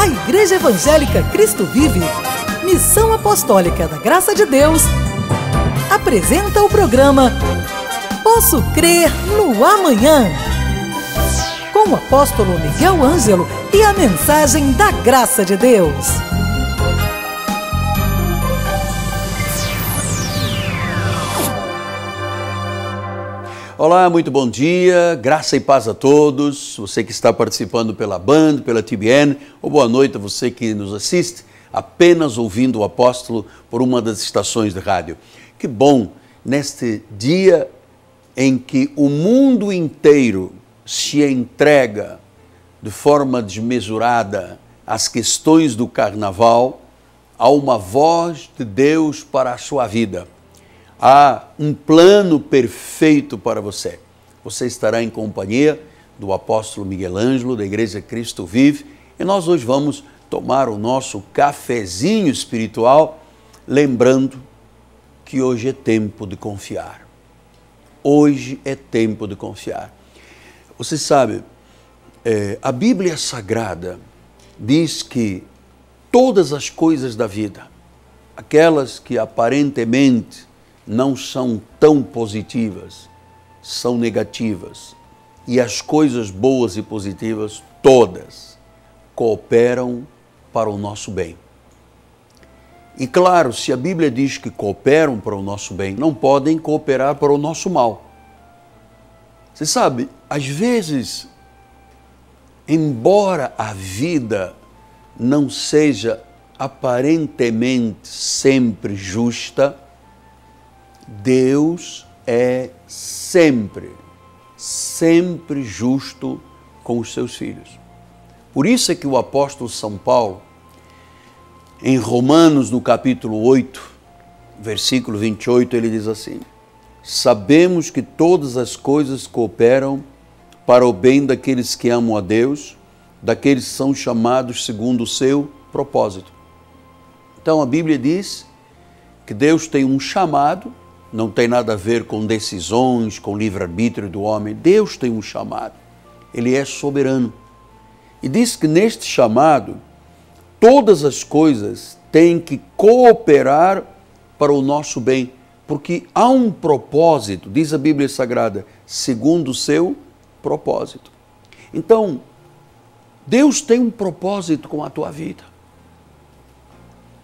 A Igreja Evangélica Cristo Vive, Missão Apostólica da Graça de Deus, apresenta o programa Posso Crer no Amanhã, com o apóstolo Miguel Ângelo e a mensagem da Graça de Deus. Olá, muito bom dia, graça e paz a todos, você que está participando pela Band, pela TBN, ou boa noite a você que nos assiste apenas ouvindo o apóstolo por uma das estações de rádio. Que bom, neste dia em que o mundo inteiro se entrega de forma desmesurada às questões do carnaval, há uma voz de Deus para a sua vida. Há um plano perfeito para você. Você estará em companhia do apóstolo Miguel Ângelo, da Igreja Cristo Vive, e nós hoje vamos tomar o nosso cafezinho espiritual, lembrando que hoje é tempo de confiar. Hoje é tempo de confiar. Você sabe, a Bíblia Sagrada diz que todas as coisas da vida, aquelas que aparentemente não são tão positivas, são negativas. E as coisas boas e positivas, todas, cooperam para o nosso bem. E claro, se a Bíblia diz que cooperam para o nosso bem, não podem cooperar para o nosso mal. Você sabe, às vezes, embora a vida não seja aparentemente sempre justa, Deus é sempre justo com os seus filhos. Por isso é que o apóstolo São Paulo, em Romanos, no capítulo 8, versículo 28, ele diz assim: sabemos que todas as coisas cooperam para o bem daqueles que amam a Deus, daqueles que são chamados segundo o seu propósito. Então a Bíblia diz que Deus tem um chamado, não tem nada a ver com decisões, com livre-arbítrio do homem. Deus tem um chamado, Ele é soberano. E diz que neste chamado, todas as coisas têm que cooperar para o nosso bem, porque há um propósito, diz a Bíblia Sagrada, segundo o seu propósito. Então, Deus tem um propósito com a tua vida.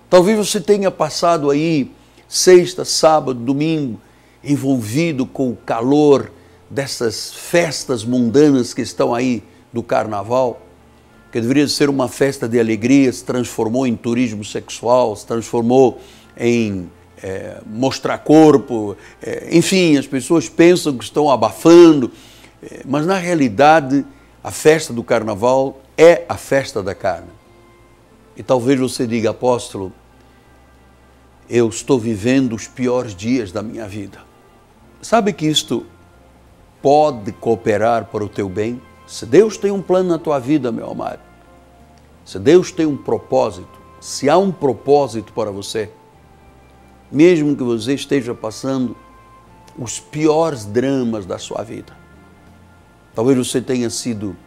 Talvez você tenha passado aí sexta, sábado, domingo, envolvido com o calor dessas festas mundanas que estão aí do carnaval, que deveria ser uma festa de alegria, se transformou em turismo sexual, se transformou em mostrar corpo, enfim, as pessoas pensam que estão abafando, mas na realidade a festa do carnaval é a festa da carne. E talvez você diga, apóstolo, eu estou vivendo os piores dias da minha vida. Sabe que isto pode cooperar para o teu bem? Se Deus tem um plano na tua vida, meu amado, se Deus tem um propósito, se há um propósito para você, mesmo que você esteja passando os piores dramas da sua vida, talvez você tenha sido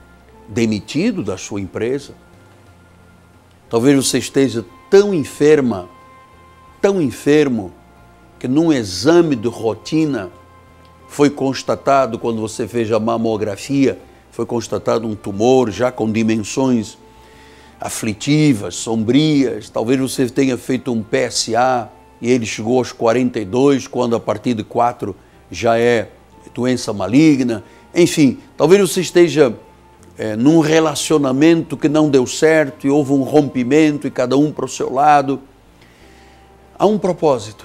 demitido da sua empresa, talvez você esteja tão enfermo, que num exame de rotina foi constatado, quando você fez a mamografia, foi constatado um tumor já com dimensões aflitivas, sombrias. Talvez você tenha feito um PSA e ele chegou aos 42, quando a partir de 4 já é doença maligna. Enfim, talvez você esteja num relacionamento que não deu certo e houve um rompimento e cada um para o seu lado. Há um propósito.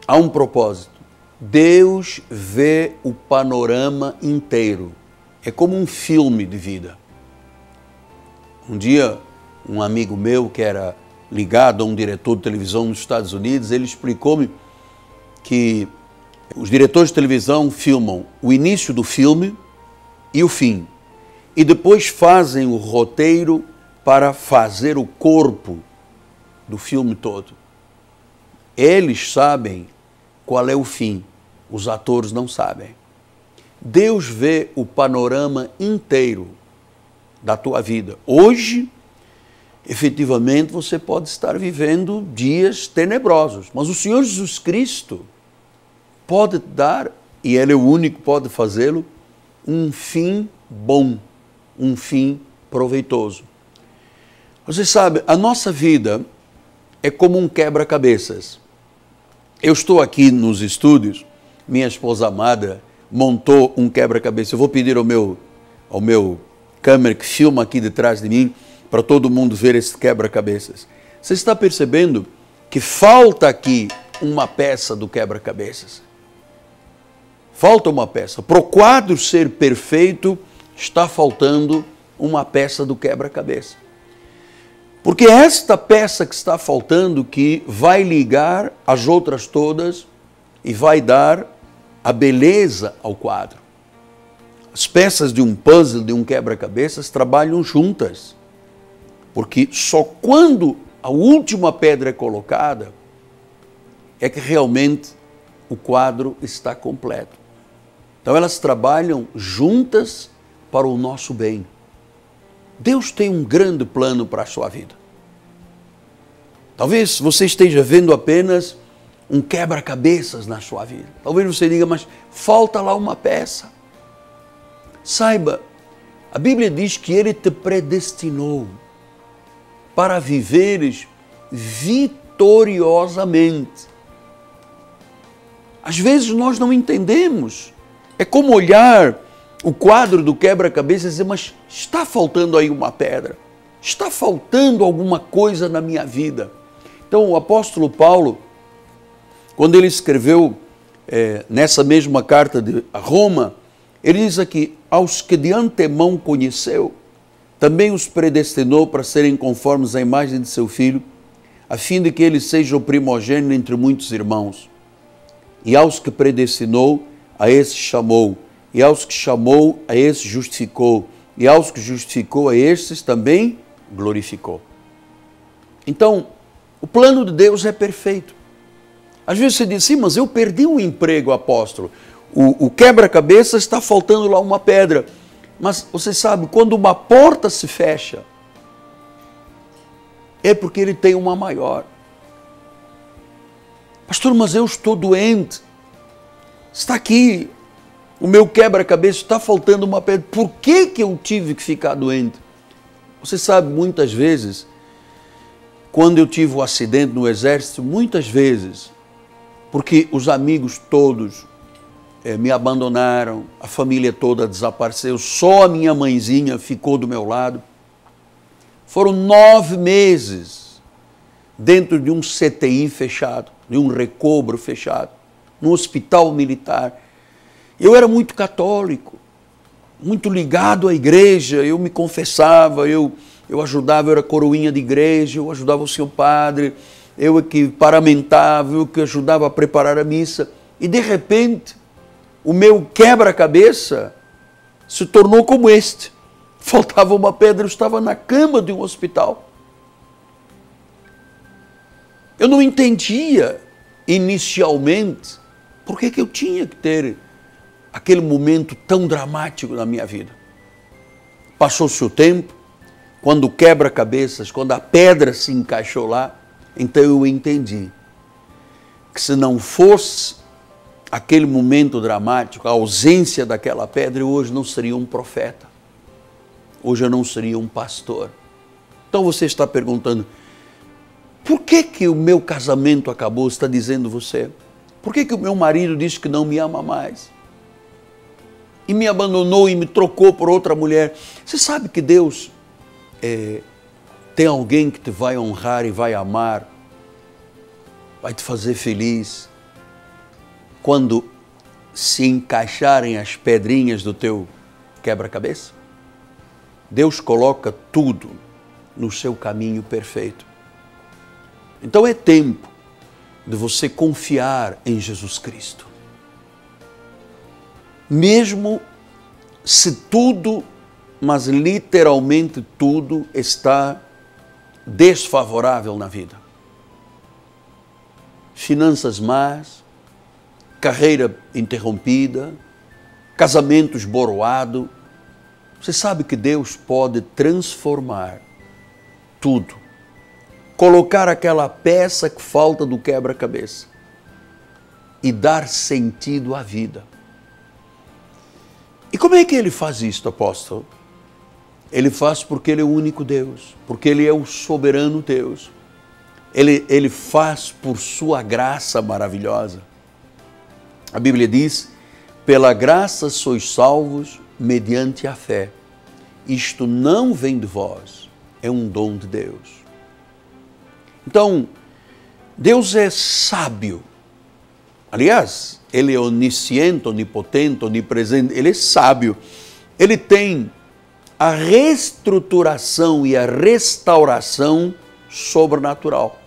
Há um propósito. Deus vê o panorama inteiro. É como um filme de vida. Um dia, um amigo meu que era ligado a um diretor de televisão nos Estados Unidos, ele explicou-me que os diretores de televisão filmam o início do filme e o fim. E depois fazem o roteiro para fazer o corpo do filme todo. Eles sabem qual é o fim, os atores não sabem. Deus vê o panorama inteiro da tua vida. Hoje, efetivamente, você pode estar vivendo dias tenebrosos, mas o Senhor Jesus Cristo pode dar, e Ele é o único que pode fazê-lo, um fim bom, um fim proveitoso. Você sabe, a nossa vida é como um quebra-cabeças. Eu estou aqui nos estúdios, minha esposa amada montou um quebra-cabeça. Eu vou pedir ao meu câmera que filma aqui de trás de mim, para todo mundo ver esse quebra-cabeças. Você está percebendo que falta aqui uma peça do quebra-cabeças? Falta uma peça. Para o quadro ser perfeito, está faltando uma peça do quebra-cabeça. Porque é esta peça que está faltando que vai ligar as outras todas e vai dar a beleza ao quadro. As peças de um puzzle, de um quebra-cabeças, trabalham juntas. Porque só quando a última pedra é colocada é que realmente o quadro está completo. Então elas trabalham juntas para o nosso bem. Deus tem um grande plano para a sua vida. Talvez você esteja vendo apenas um quebra-cabeças na sua vida. Talvez você diga, mas falta lá uma peça. Saiba, a Bíblia diz que Ele te predestinou para viveres vitoriosamente. Às vezes nós não entendemos. É como olhar o quadro do quebra-cabeças e dizer, mas está faltando aí uma pedra. Está faltando alguma coisa na minha vida. Então o apóstolo Paulo, quando ele escreveu nessa mesma carta de Roma, ele diz aqui, aos que de antemão conheceu, também os predestinou para serem conformes à imagem de seu Filho, a fim de que ele seja o primogênito entre muitos irmãos. E aos que predestinou, a esse chamou. E aos que chamou, a esse justificou. E aos que justificou, a esses também glorificou. Então, o plano de Deus é perfeito. Às vezes você diz, sim, mas eu perdi um emprego, apóstolo. O quebra-cabeça está faltando lá uma pedra. Mas você sabe, quando uma porta se fecha, é porque ele tem uma maior. Pastor, mas eu estou doente. Está aqui, o meu quebra-cabeça, está faltando uma pedra. Por que eu tive que ficar doente? Você sabe, muitas vezes, quando eu tive um acidente no exército, muitas vezes, porque os amigos todos me abandonaram, a família toda desapareceu, só a minha mãezinha ficou do meu lado. Foram 9 meses dentro de um CTI fechado, de um recobro fechado, num hospital militar. Eu era muito católico, muito ligado à igreja, eu me confessava, eu ajudava, eu era coroinha de igreja, eu ajudava o senhor padre, eu que paramentava, eu que ajudava a preparar a missa. E de repente, o meu quebra-cabeça se tornou como este. Faltava uma pedra, eu estava na cama de um hospital. Eu não entendia inicialmente por que eu tinha que ter aquele momento tão dramático na minha vida. Passou-se o tempo, quando o quebra-cabeças, quando a pedra se encaixou lá, então eu entendi que se não fosse aquele momento dramático, a ausência daquela pedra, eu hoje não seria um profeta. Hoje eu não seria um pastor. Então você está perguntando, por que o meu casamento acabou, está dizendo você? Por que o meu marido disse que não me ama mais? E me abandonou e me trocou por outra mulher. Você sabe que Deus tem alguém que te vai honrar e vai amar, vai te fazer feliz, quando se encaixarem as pedrinhas do teu quebra-cabeça? Deus coloca tudo no seu caminho perfeito. Então é tempo de você confiar em Jesus Cristo. Mesmo se tudo, mas literalmente tudo, está desfavorável na vida. Finanças más, carreira interrompida, casamento esboroado, Você sabe que Deus pode transformar tudo, colocar aquela peça que falta do quebra-cabeça e dar sentido à vida. E como é que Ele faz isto, apóstolo? Ele faz porque Ele é o único Deus, porque Ele é o soberano Deus. Ele faz por sua graça maravilhosa. A Bíblia diz, pela graça sois salvos mediante a fé. Isto não vem de vós, é um dom de Deus. Então, Deus é sábio. Aliás, Ele é onisciente, onipotente, onipresente, Ele é sábio. Ele tem a reestruturação e a restauração sobrenatural.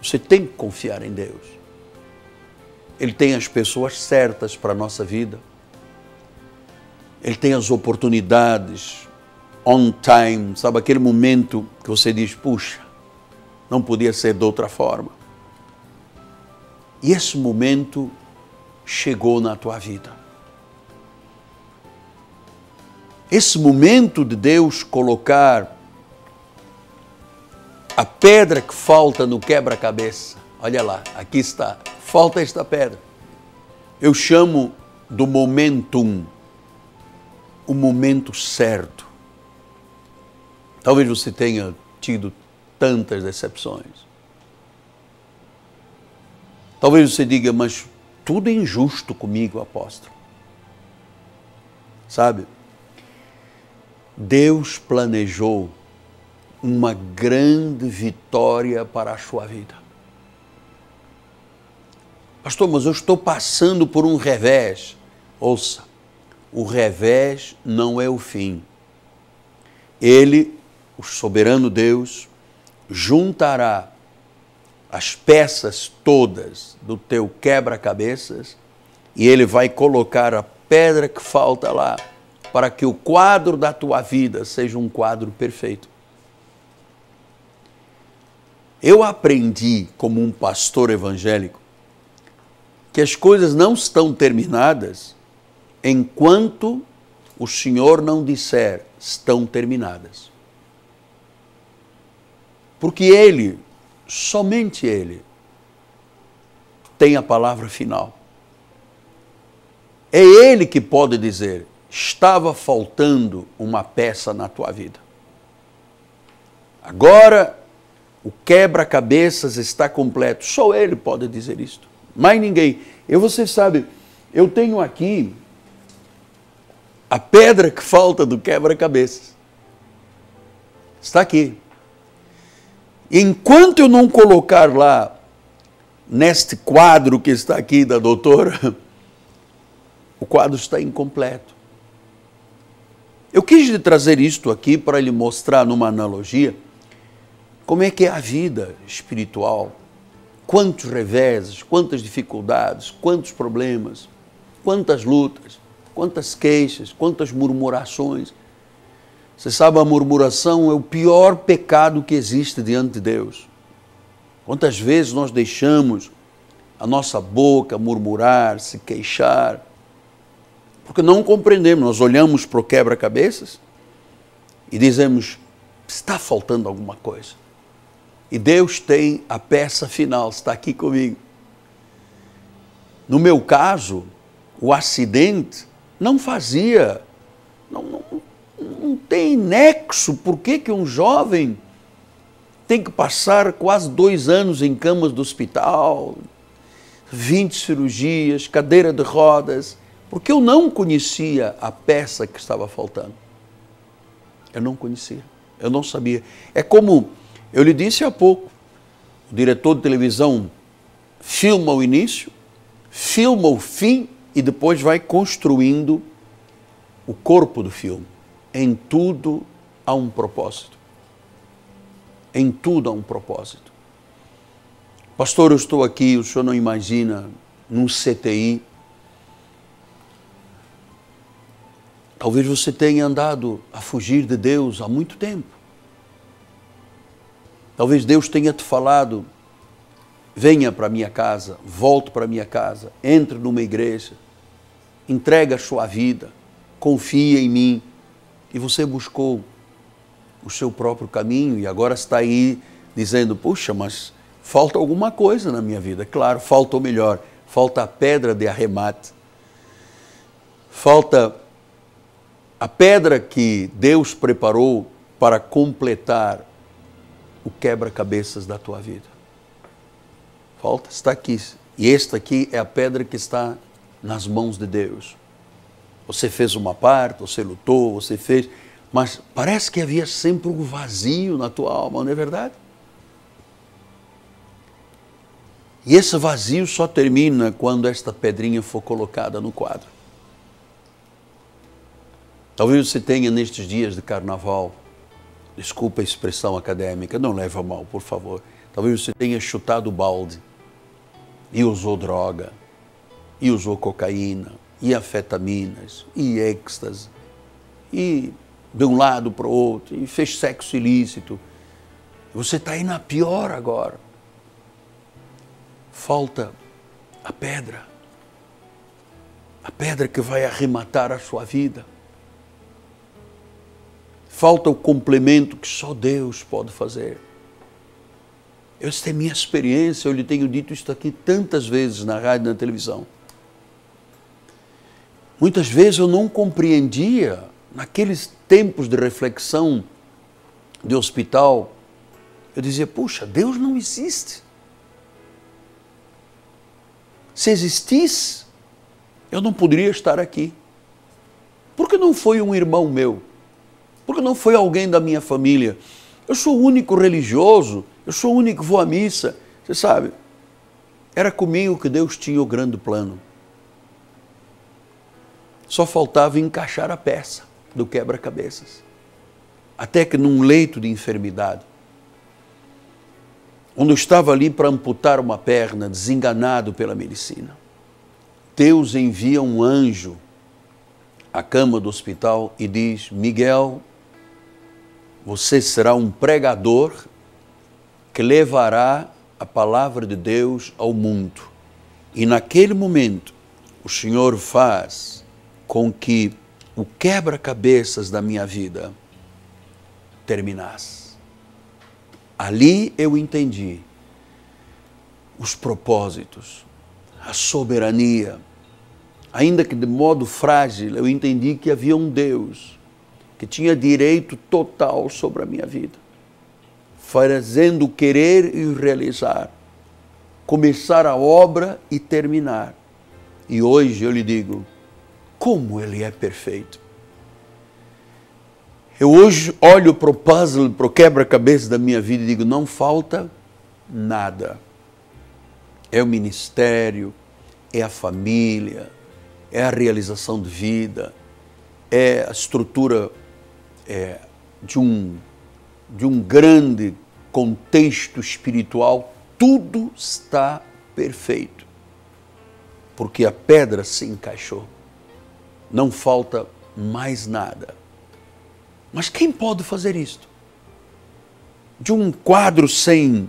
Você tem que confiar em Deus. Ele tem as pessoas certas para a nossa vida. Ele tem as oportunidades on time, sabe, aquele momento que você diz, puxa, não podia ser de outra forma. E esse momento chegou na tua vida. Esse momento de Deus colocar a pedra que falta no quebra-cabeça, olha lá, aqui está, falta esta pedra. Eu chamo do momentum, o momento certo. Talvez você tenha tido tantas decepções. Talvez você diga, mas tudo é injusto comigo, apóstolo. Sabe? Deus planejou uma grande vitória para a sua vida. Pastor, mas eu estou passando por um revés. Ouça, o revés não é o fim. Ele, o soberano Deus, juntará as peças todas do teu quebra-cabeças e Ele vai colocar a pedra que falta lá para que o quadro da tua vida seja um quadro perfeito. Eu aprendi como um pastor evangélico que as coisas não estão terminadas enquanto o Senhor não disser estão terminadas. Porque Ele, somente Ele, tem a palavra final. É Ele que pode dizer, estava faltando uma peça na tua vida. Agora, o quebra-cabeças está completo. Só Ele pode dizer isto. Mais ninguém. Você sabe, eu tenho aqui a pedra que falta do quebra-cabeças. Está aqui. Enquanto eu não colocar lá, neste quadro que está aqui da doutora, o quadro está incompleto. Eu quis lhe trazer isto aqui para lhe mostrar numa analogia como é que é a vida espiritual. Quantos reveses, quantas dificuldades, quantos problemas, quantas lutas, quantas queixas, quantas murmurações. Você sabe, a murmuração é o pior pecado que existe diante de Deus. Quantas vezes nós deixamos a nossa boca murmurar, se queixar, porque não compreendemos, nós olhamos para o quebra-cabeças e dizemos, está faltando alguma coisa. E Deus tem a peça final, está aqui comigo. No meu caso, o acidente não fazia, não tem nexo. Por que um jovem tem que passar quase 2 anos em camas do hospital, 20 cirurgias, cadeira de rodas? Porque eu não conhecia a peça que estava faltando. Eu não conhecia, eu não sabia. É como eu lhe disse há pouco, o diretor de televisão filma o início, filma o fim e depois vai construindo o corpo do filme. Em tudo há um propósito. Em tudo há um propósito. Pastor, eu estou aqui, o senhor não imagina, num CTI. Talvez você tenha andado a fugir de Deus há muito tempo. Talvez Deus tenha te falado, venha para a minha casa, volte para a minha casa, entre numa igreja, entrega a sua vida, confia em mim. e você buscou o seu próprio caminho e agora está aí dizendo, puxa, mas falta alguma coisa na minha vida. Claro, falta o melhor, falta a pedra de arremate. Falta a pedra que Deus preparou para completar o quebra-cabeças da tua vida. Falta, está aqui. E esta aqui é a pedra que está nas mãos de Deus. Você fez uma parte, você lutou, você fez, mas parece que havia sempre um vazio na tua alma, não é verdade? E esse vazio só termina quando esta pedrinha for colocada no quadro. Talvez você tenha nestes dias de carnaval, desculpa a expressão acadêmica, não leva a mal, por favor. Talvez você tenha chutado o balde e usou droga, e usou cocaína, e anfetaminas, e êxtase, e de um lado para o outro, e fez sexo ilícito. Você está aí na pior agora. Falta a pedra que vai arrematar a sua vida. Falta o complemento que só Deus pode fazer. Esta é minha experiência, eu lhe tenho dito isso aqui tantas vezes na rádio e na televisão. Muitas vezes eu não compreendia, naqueles tempos de reflexão de hospital, eu dizia, puxa, Deus não existe. Se existisse, eu não poderia estar aqui. Por que não foi um irmão meu? Por que não foi alguém da minha família? Eu sou o único religioso, eu sou o único que vou à missa. Você sabe, era comigo que Deus tinha o grande plano. Só faltava encaixar a peça do quebra-cabeças. Até que num leito de enfermidade, onde eu estava ali para amputar uma perna, desenganado pela medicina, Deus envia um anjo à cama do hospital e diz, Miguel, você será um pregador que levará a palavra de Deus ao mundo. E naquele momento, o Senhor faz com que o quebra-cabeças da minha vida terminasse. Ali eu entendi os propósitos, a soberania. Ainda que de modo frágil, eu entendi que havia um Deus que tinha direito total sobre a minha vida, fazendo o querer e o realizar, começar a obra e terminar. E hoje eu lhe digo, como Ele é perfeito. Eu hoje olho para o puzzle, para o quebra-cabeça da minha vida e digo, não falta nada. É o ministério, é a família, é a realização de vida, é a estrutura de um grande contexto espiritual. Tudo está perfeito, porque a pedra se encaixou. Não falta mais nada. Mas quem pode fazer isto? De um quadro sem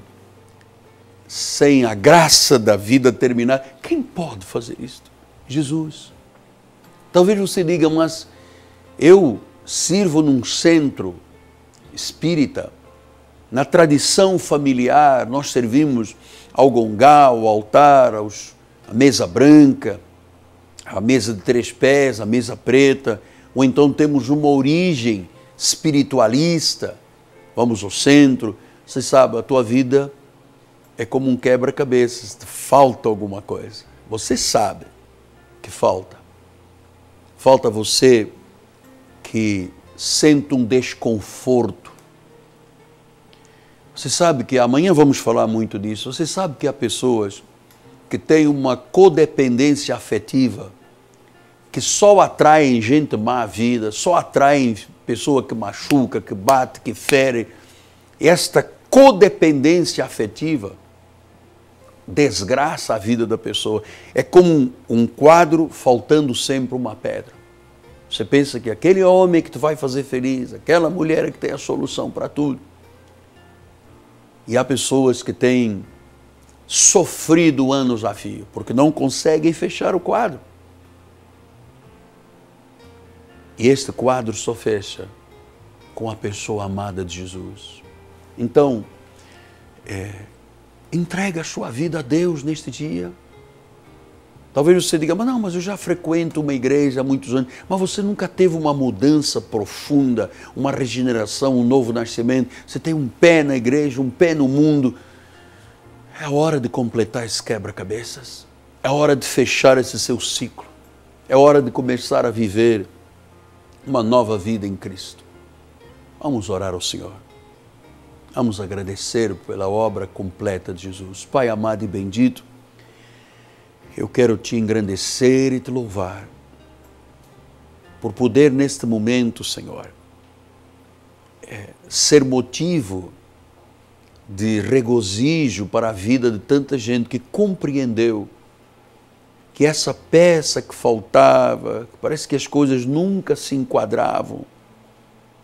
a graça da vida terminar, quem pode fazer isto? Jesus. Talvez você diga, mas eu sirvo num centro espírita, na tradição familiar, nós servimos ao gongá, ao altar, a mesa branca, a mesa de 3 pés, a mesa preta, ou então temos uma origem espiritualista, vamos ao centro. Você sabe, a tua vida é como um quebra-cabeças, falta alguma coisa. Você sabe que falta. Falta você que sente um desconforto. Você sabe que amanhã vamos falar muito disso. Você sabe que há pessoas que têm uma codependência afetiva, que só atraem gente má à vida, só atraem pessoa que machuca, que bate, que fere. Esta codependência afetiva desgraça a vida da pessoa. É como um quadro faltando sempre uma pedra. Você pensa que aquele homem que te vai fazer feliz, aquela mulher que tem a solução para tudo. E há pessoas que têm sofrido anos a fio, porque não conseguem fechar o quadro. E este quadro só fecha com a pessoa amada de Jesus. Então, entrega a sua vida a Deus neste dia. Talvez você diga, mas eu já frequento uma igreja há muitos anos, mas você nunca teve uma mudança profunda, uma regeneração, um novo nascimento. Você tem um pé na igreja, um pé no mundo. É a hora de completar esse quebra-cabeças. É a hora de fechar esse seu ciclo. É hora de começar a viver uma nova vida em Cristo. Vamos orar ao Senhor. Vamos agradecer pela obra completa de Jesus. Pai amado e bendito, eu quero te engrandecer e te louvar por poder neste momento, Senhor, ser motivo de regozijo para a vida de tanta gente que compreendeu que essa peça que faltava, parece que as coisas nunca se enquadravam,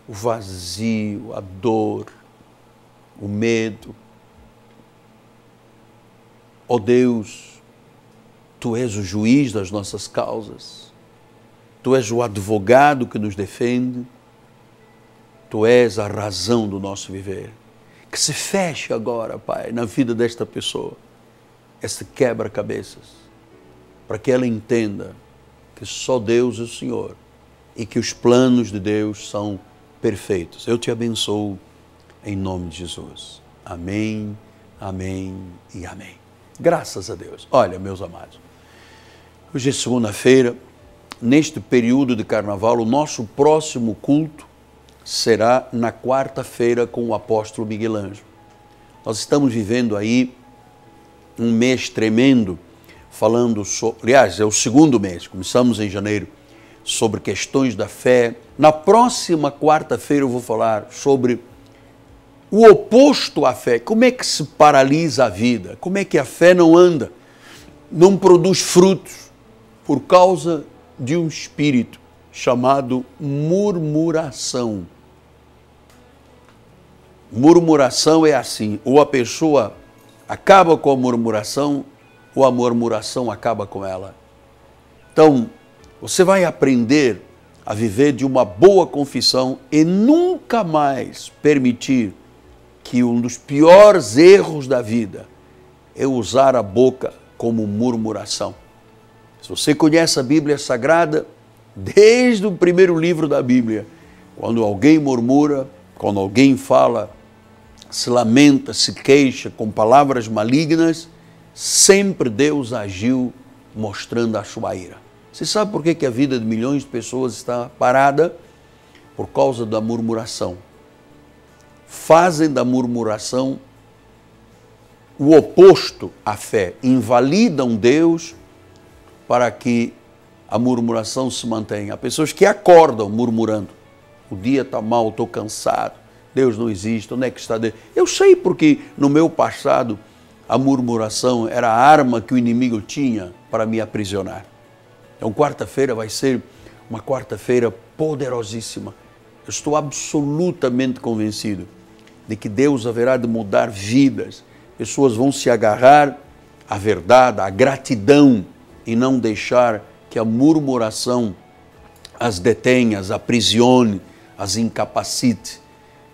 o vazio, a dor, o medo. Ó Deus, Tu és o juiz das nossas causas, Tu és o advogado que nos defende, Tu és a razão do nosso viver. Que se feche agora, Pai, na vida desta pessoa, esse quebra-cabeças, para que ela entenda que só Deus é o Senhor e que os planos de Deus são perfeitos. Eu te abençoo em nome de Jesus. Amém, amém e amém. Graças a Deus. Olha, meus amados, hoje é segunda-feira, neste período de carnaval, o nosso próximo culto será na quarta-feira com o apóstolo Miguel Ângelo. Nós estamos vivendo aí um mês tremendo, falando sobre, aliás, é o segundo mês, começamos em janeiro, sobre questões da fé. Na próxima quarta-feira eu vou falar sobre o oposto à fé. Como é que se paralisa a vida? Como é que a fé não anda, não produz frutos por causa de um espírito chamado murmuração. Murmuração é assim, ou a pessoa acaba com a murmuração, ou a murmuração acaba com ela. Então, você vai aprender a viver de uma boa confissão e nunca mais permitir que um dos piores erros da vida é usar a boca como murmuração. Se você conhece a Bíblia Sagrada, desde o primeiro livro da Bíblia, quando alguém murmura, quando alguém fala, se lamenta, se queixa com palavras malignas, sempre Deus agiu mostrando a sua ira. Você sabe por que a vida de milhões de pessoas está parada? Por causa da murmuração. Fazem da murmuração o oposto à fé. Invalidam Deus para que a murmuração se mantenha. Há pessoas que acordam murmurando. O dia está mal, estou cansado, Deus não existe, onde é que está Deus? Eu sei porque no meu passado a murmuração era a arma que o inimigo tinha para me aprisionar. Então quarta-feira vai ser uma quarta-feira poderosíssima. Eu estou absolutamente convencido de que Deus haverá de mudar vidas. Pessoas vão se agarrar à verdade, à gratidão e não deixar que a murmuração as detenha, as aprisione, as incapacite,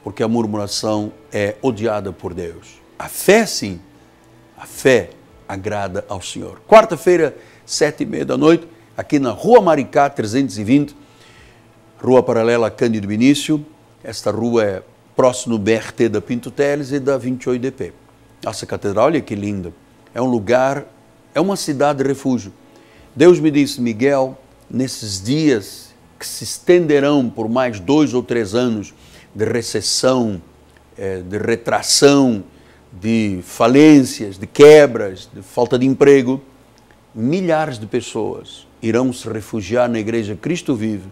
porque a murmuração é odiada por Deus. A fé, sim, a fé agrada ao Senhor. Quarta-feira, 7h30 da noite, aqui na Rua Maricá, 320, rua paralela a Cândido Vinícius. Esta rua é próximo do BRT da Pinto Teles e da 28DP. Nossa catedral, olha que linda. É um lugar, é uma cidade de refúgio. Deus me disse, Miguel, nesses dias que se estenderão por mais 2 ou 3 anos de recessão, de retração, de falências, de quebras, de falta de emprego, milhares de pessoas irão se refugiar na Igreja Cristo Vive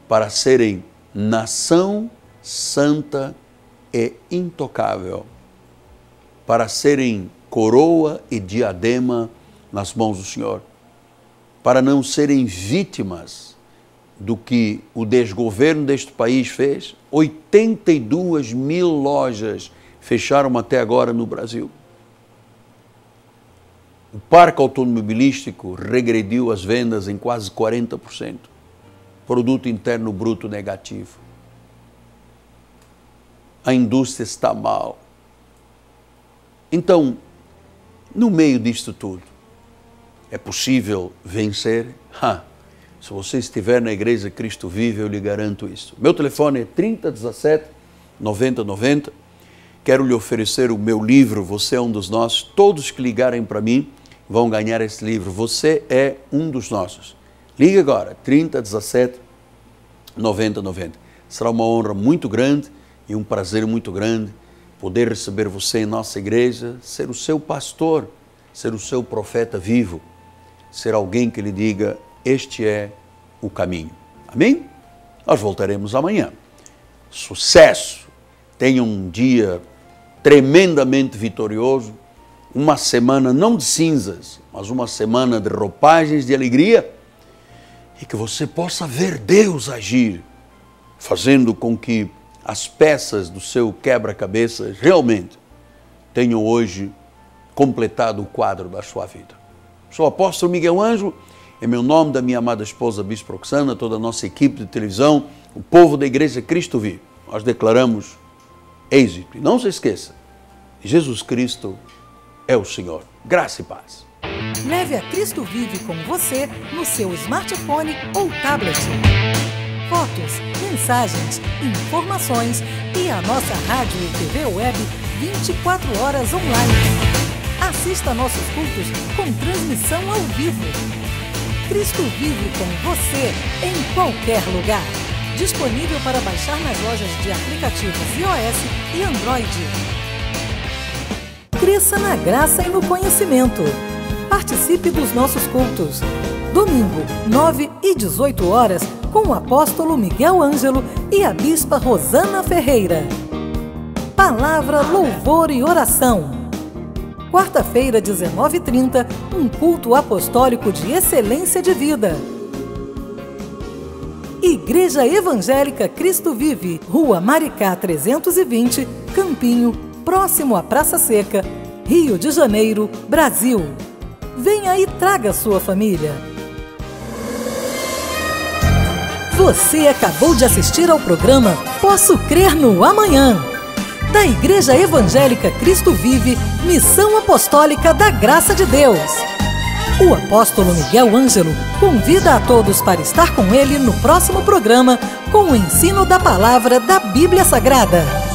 para serem nação santa e intocável, para serem coroa e diadema nas mãos do Senhor, para não serem vítimas do que o desgoverno deste país fez. 82 mil lojas fecharam até agora no Brasil. O parque automobilístico regrediu as vendas em quase 40%. produto interno bruto negativo. A indústria está mal. Então, no meio disto tudo, é possível vencer? Se você estiver na Igreja Cristo Vive, eu lhe garanto isso. Meu telefone é 3017 9090. Quero lhe oferecer o meu livro, Você é um dos nossos. Todos que ligarem para mim vão ganhar esse livro. Você é um dos nossos. Ligue agora, 3017 9090. Será uma honra muito grande e um prazer muito grande poder receber você em nossa igreja, ser o seu pastor, ser o seu profeta vivo, ser alguém que lhe diga, este é o caminho. Amém? Nós voltaremos amanhã. Sucesso! Tenha um dia tremendamente vitorioso, uma semana não de cinzas, mas uma semana de roupagens de alegria, e que você possa ver Deus agir, fazendo com que as peças do seu quebra-cabeças realmente tenham hoje completado o quadro da sua vida. Sou o apóstolo Miguel Ângelo, em meu nome, da minha amada esposa Bispo Roxana, toda a nossa equipe de televisão, o povo da Igreja Cristo Vive, nós declaramos êxito. E não se esqueça, Jesus Cristo é o Senhor. Graça e paz. Leve a Cristo Vive com você no seu smartphone ou tablet. Fotos, mensagens, informações e a nossa rádio e TV web 24 horas online. Assista nossos cultos com transmissão ao vivo. Cristo Vive com você em qualquer lugar. Disponível para baixar nas lojas de aplicativos iOS e Android. Cresça na graça e no conhecimento. Participe dos nossos cultos. Domingo, 9 e 18 horas, com o apóstolo Miguel Ângelo e a bispa Rosana Ferreira. Palavra, louvor e oração. Quarta-feira, 19h30, um culto apostólico de excelência de vida. Igreja Evangélica Cristo Vive, Rua Maricá 320, Campinho, próximo à Praça Seca, Rio de Janeiro, Brasil. Venha e traga sua família. Você acabou de assistir ao programa Posso Crer no Amanhã, da Igreja Evangélica Cristo Vive, Missão Apostólica da Graça de Deus. O apóstolo Miguel Ângelo convida a todos para estar com ele no próximo programa com o ensino da palavra da Bíblia Sagrada.